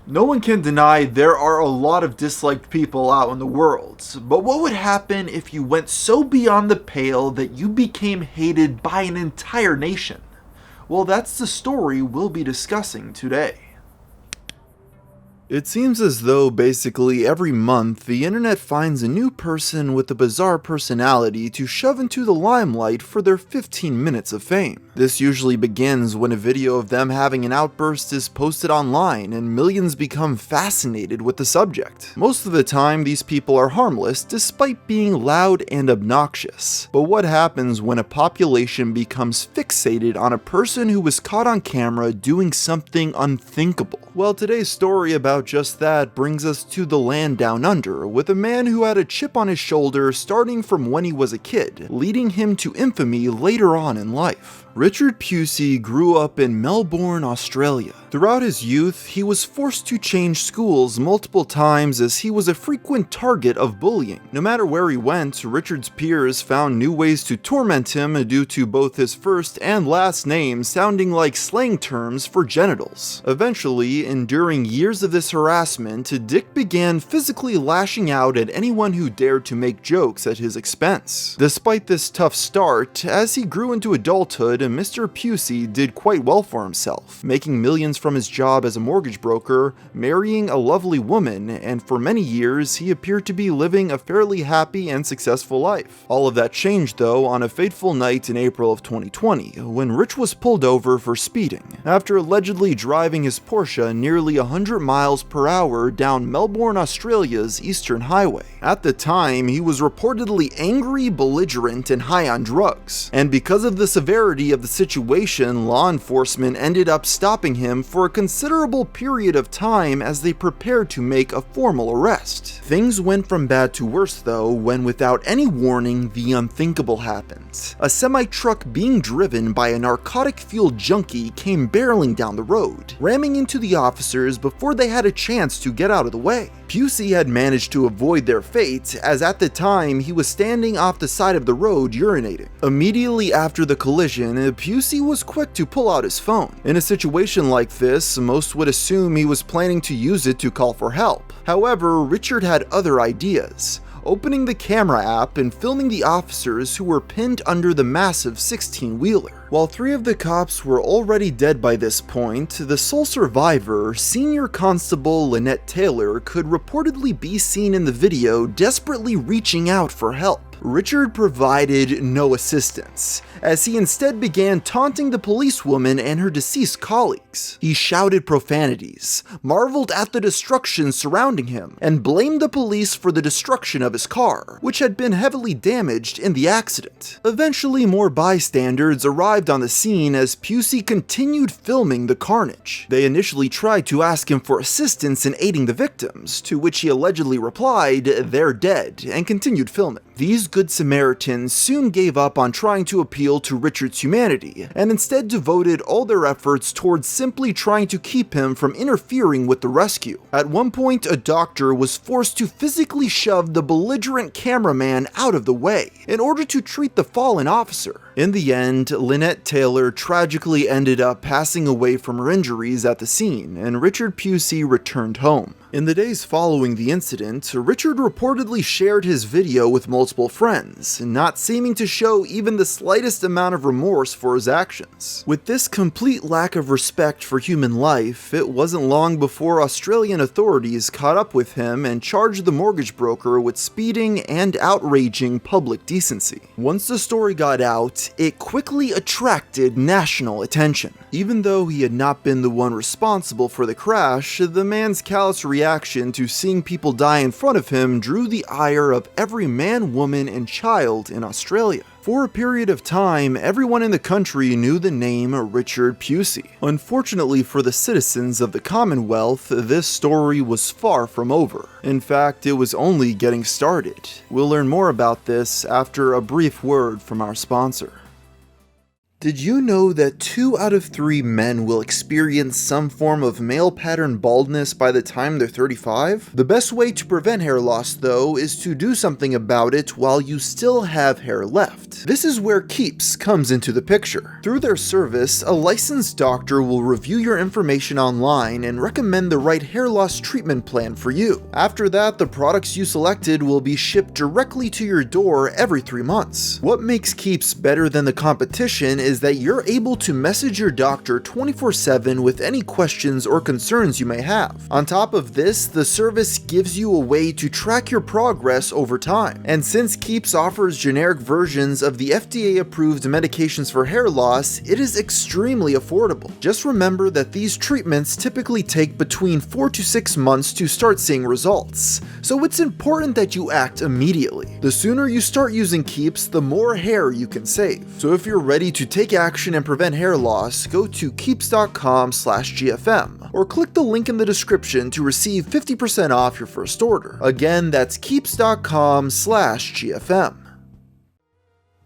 No one can deny there are a lot of disliked people out in the world, but what would happen if you went so beyond the pale that you became hated by an entire nation? Well, that's the story we'll be discussing today. It seems as though basically every month the internet finds a new person with a bizarre personality to shove into the limelight for their 15 minutes of fame. This usually begins when a video of them having an outburst is posted online and millions become fascinated with the subject. Most of the time these people are harmless despite being loud and obnoxious. But what happens when a population becomes fixated on a person who was caught on camera doing something unthinkable? Well, today's story about just that brings us to the land down under, with a man who had a chip on his shoulder starting from when he was a kid, leading him to infamy later on in life. Richard Pusey grew up in Melbourne, Australia. Throughout his youth, he was forced to change schools multiple times as he was a frequent target of bullying. No matter where he went, Richard's peers found new ways to torment him due to both his first and last name sounding like slang terms for genitals. Eventually, enduring years of this harassment, Dick began physically lashing out at anyone who dared to make jokes at his expense. Despite this tough start, as he grew into adulthood, Mr. Pusey did quite well for himself, making millions from his job as a mortgage broker, marrying a lovely woman, and for many years he appeared to be living a fairly happy and successful life. All of that changed though on a fateful night in April of 2020, when Rich was pulled over for speeding, after allegedly driving his Porsche nearly 100 miles per hour down Melbourne, Australia's Eastern Highway. At the time, he was reportedly angry, belligerent, and high on drugs, and because of the severity of the situation, law enforcement ended up stopping him for a considerable period of time as they prepared to make a formal arrest. Things went from bad to worse though when, without any warning, the unthinkable happened. A semi-truck being driven by a narcotic-fueled junkie came barreling down the road, ramming into the officers before they had a chance to get out of the way. Pusey had managed to avoid their fate, as at the time he was standing off the side of the road urinating. Immediately after the collision, Pusey was quick to pull out his phone. In a situation like this, most would assume he was planning to use it to call for help. However, Richard had other ideas, opening the camera app and filming the officers who were pinned under the massive 16-wheeler. While 3 of the cops were already dead by this point, the sole survivor, Senior Constable Lynette Taylor, could reportedly be seen in the video desperately reaching out for help. Richard provided no assistance, as he instead began taunting the policewoman and her deceased colleagues. He shouted profanities, marveled at the destruction surrounding him, and blamed the police for the destruction of his car, which had been heavily damaged in the accident. Eventually, more bystanders arrived on the scene as Pusey continued filming the carnage. They initially tried to ask him for assistance in aiding the victims, to which he allegedly replied, "They're dead," and continued filming. These Good Samaritans soon gave up on trying to appeal to Richard's humanity, and instead devoted all their efforts towards simply trying to keep him from interfering with the rescue. At one point, a doctor was forced to physically shove the belligerent cameraman out of the way in order to treat the fallen officer. In the end, Lynette Taylor tragically ended up passing away from her injuries at the scene, and Richard Pusey returned home. In the days following the incident, Richard reportedly shared his video with multiple friends, not seeming to show even the slightest amount of remorse for his actions. With this complete lack of respect for human life, it wasn't long before Australian authorities caught up with him and charged the mortgage broker with speeding and outraging public decency. Once the story got out, it quickly attracted national attention. Even though he had not been the one responsible for the crash, the man's callous reaction to seeing people die in front of him drew the ire of every man, woman, and child in Australia. For a period of time, everyone in the country knew the name Richard Pusey. Unfortunately for the citizens of the Commonwealth, this story was far from over. In fact, it was only getting started. We'll learn more about this after a brief word from our sponsor. Did you know that 2 out of 3 men will experience some form of male pattern baldness by the time they're 35? The best way to prevent hair loss, though, is to do something about it while you still have hair left. This is where Keeps comes into the picture. Through their service, a licensed doctor will review your information online and recommend the right hair loss treatment plan for you. After that, the products you selected will be shipped directly to your door every 3 months. What makes Keeps better than the competition is that you're able to message your doctor 24/7 with any questions or concerns you may have. On top of this, the service gives you a way to track your progress over time. And since Keeps offers generic versions of the FDA-approved medications for hair loss, it is extremely affordable. Just remember that these treatments typically take between 4 to 6 months to start seeing results, so it's important that you act immediately. The sooner you start using Keeps, the more hair you can save. So if you're ready to take action and prevent hair loss, go to keeps.com/GFM or click the link in the description to receive 50% off your first order. Again, that's keeps.com/GFM.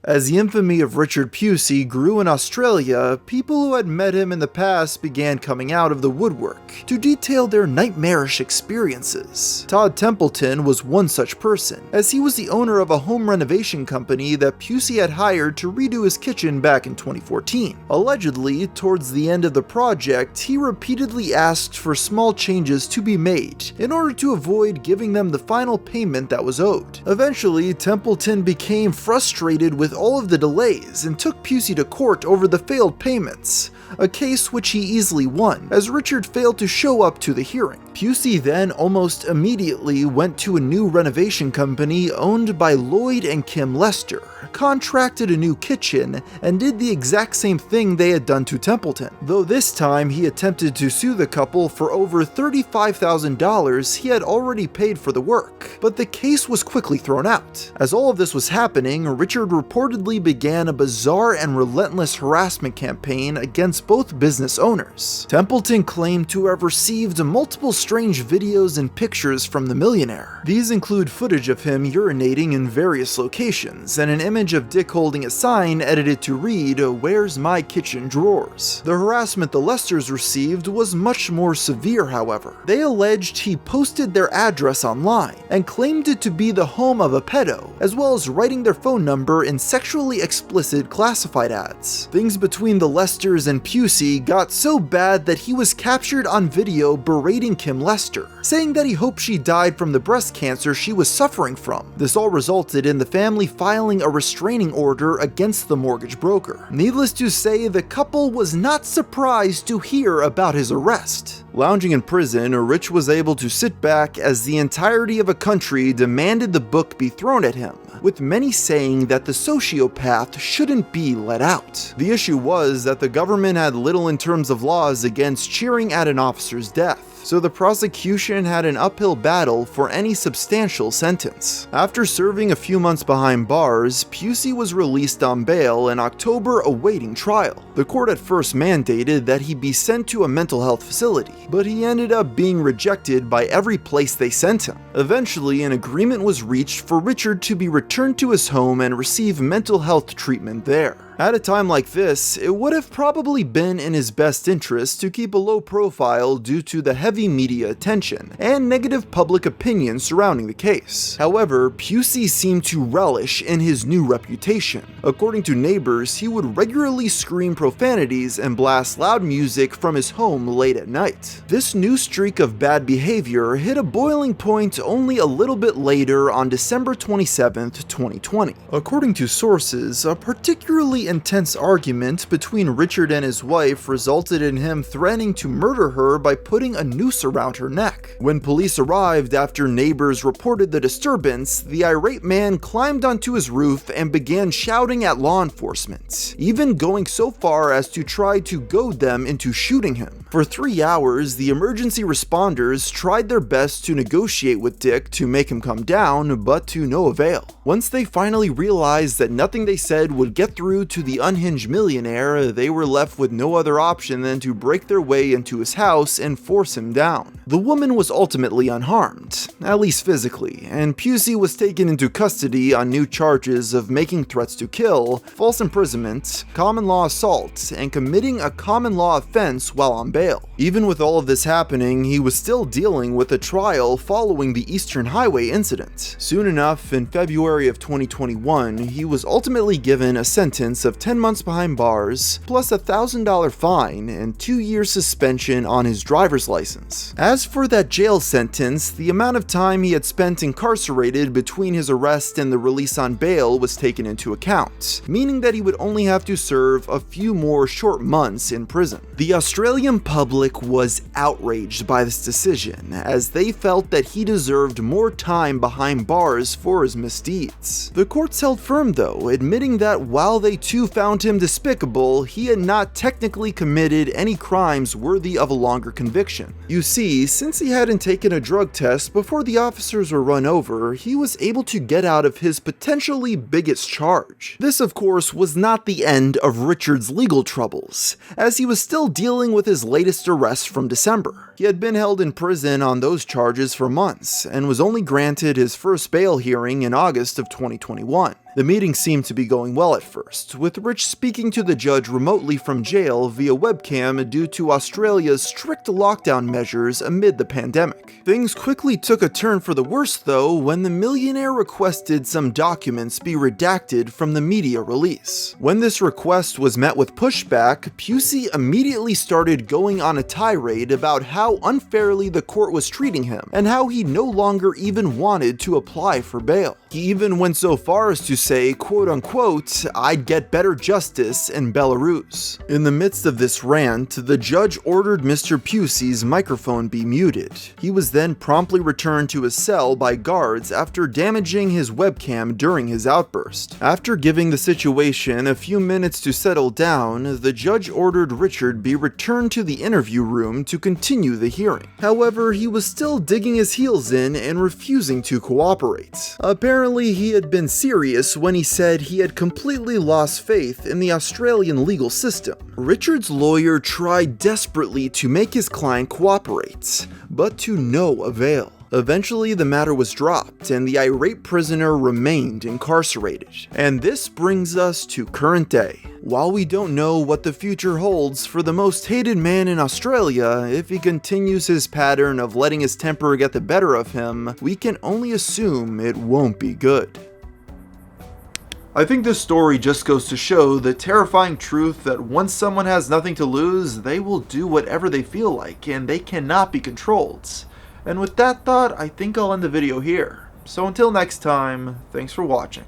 As the infamy of Richard Pusey grew in Australia, people who had met him in the past began coming out of the woodwork to detail their nightmarish experiences. Todd Templeton was one such person, as he was the owner of a home renovation company that Pusey had hired to redo his kitchen back in 2014. Allegedly, towards the end of the project, he repeatedly asked for small changes to be made in order to avoid giving them the final payment that was owed. Eventually, Templeton became frustrated with all of the delays and took Pusey to court over the failed payments, a case which he easily won, as Richard failed to show up to the hearing. Pusey then almost immediately went to a new renovation company owned by Lloyd and Kim Lester, contracted a new kitchen, and did the exact same thing they had done to Templeton, though this time he attempted to sue the couple for over $35,000 he had already paid for the work, but the case was quickly thrown out. As all of this was happening, Richard reportedly began a bizarre and relentless harassment campaign against both business owners. Templeton claimed to have received multiple strange videos and pictures from the millionaire. These include footage of him urinating in various locations and an image of Dick holding a sign edited to read, "Where's my kitchen drawers?" The harassment the Lesters received was much more severe, however. They alleged he posted their address online and claimed it to be the home of a pedo, as well as writing their phone number in sexually explicit classified ads. Things between the Lesters and Pusey got so bad that he was captured on video berating Kim Lester, saying that he hoped she died from the breast cancer she was suffering from. This all resulted in the family filing a restraining order against the mortgage broker. Needless to say, the couple was not surprised to hear about his arrest. Lounging in prison, Rich was able to sit back as the entirety of a country demanded the book be thrown at him, with many saying that the sociopath shouldn't be let out. The issue was that the government had little in terms of laws against cheering at an officer's death, so the prosecution had an uphill battle for any substantial sentence. After serving a few months behind bars, Pusey was released on bail in October awaiting trial. The court at first mandated that he be sent to a mental health facility, but he ended up being rejected by every place they sent him. Eventually, an agreement was reached for Richard to be returned to his home and receive mental health treatment there. At a time like this, it would have probably been in his best interest to keep a low profile due to the heavy media attention and negative public opinion surrounding the case. However, Pusey seemed to relish in his new reputation. According to neighbors, he would regularly scream profanities and blast loud music from his home late at night. This new streak of bad behavior hit a boiling point only a little bit later on December 27th, 2020. According to sources, a particularly intense argument between Richard and his wife resulted in him threatening to murder her by putting a noose around her neck. When police arrived after neighbors reported the disturbance, the irate man climbed onto his roof and began shouting at law enforcement, even going so far as to try to goad them into shooting him. For 3 hours, the emergency responders tried their best to negotiate with Dick to make him come down, but to no avail. Once they finally realized that nothing they said would get through to the unhinged millionaire, they were left with no other option than to break their way into his house and force him down. The woman was ultimately unharmed, at least physically, and Pusey was taken into custody on new charges of making threats to kill, false imprisonment, common law assault, and committing a common law offense while on bail. Even with all of this happening, he was still dealing with a trial following the Eastern Highway incident. Soon enough, in February of 2021, he was ultimately given a sentence of 10 months behind bars, plus a $1,000 fine and 2 years suspension on his driver's license. As for that jail sentence, the amount of time he had spent incarcerated between his arrest and the release on bail was taken into account, meaning that he would only have to serve a few more short months in prison. The Australian public was outraged by this decision, as they felt that he deserved more time behind bars for his misdeeds. The courts held firm though, admitting that while they too found him despicable, he had not technically committed any crimes worthy of a longer conviction. You see, since he hadn't taken a drug test before the officers were run over, he was able to get out of his potentially biggest charge. This of course was not the end of Richard's legal troubles, as he was still dealing with his latest arrest from December. He had been held in prison on those charges for months, and was only granted his first bail hearing in August of 2021. The meeting seemed to be going well at first, with Rich speaking to the judge remotely from jail via webcam due to Australia's strict lockdown measures amid the pandemic. Things quickly took a turn for the worse though when the millionaire requested some documents be redacted from the media release. When this request was met with pushback, Pusey immediately started going on a tirade about how unfairly the court was treating him, and how he no longer even wanted to apply for bail. He even went so far as to say, quote unquote, "I'd get better justice in Belarus." In the midst of this rant, the judge ordered Mr. Pusey's microphone be muted. He was then promptly returned to his cell by guards after damaging his webcam during his outburst. After giving the situation a few minutes to settle down, the judge ordered Richard be returned to the interview room to continue the hearing. However, he was still digging his heels in and refusing to cooperate. Apparently, he had been serious when he said he had completely lost faith in the Australian legal system. Richard's lawyer tried desperately to make his client cooperate, but to no avail. Eventually, the matter was dropped, and the irate prisoner remained incarcerated. And this brings us to current day. While we don't know what the future holds for the most hated man in Australia, if he continues his pattern of letting his temper get the better of him, we can only assume it won't be good. I think this story just goes to show the terrifying truth that once someone has nothing to lose, they will do whatever they feel like, and they cannot be controlled. And with that thought, I think I'll end the video here. So until next time, thanks for watching.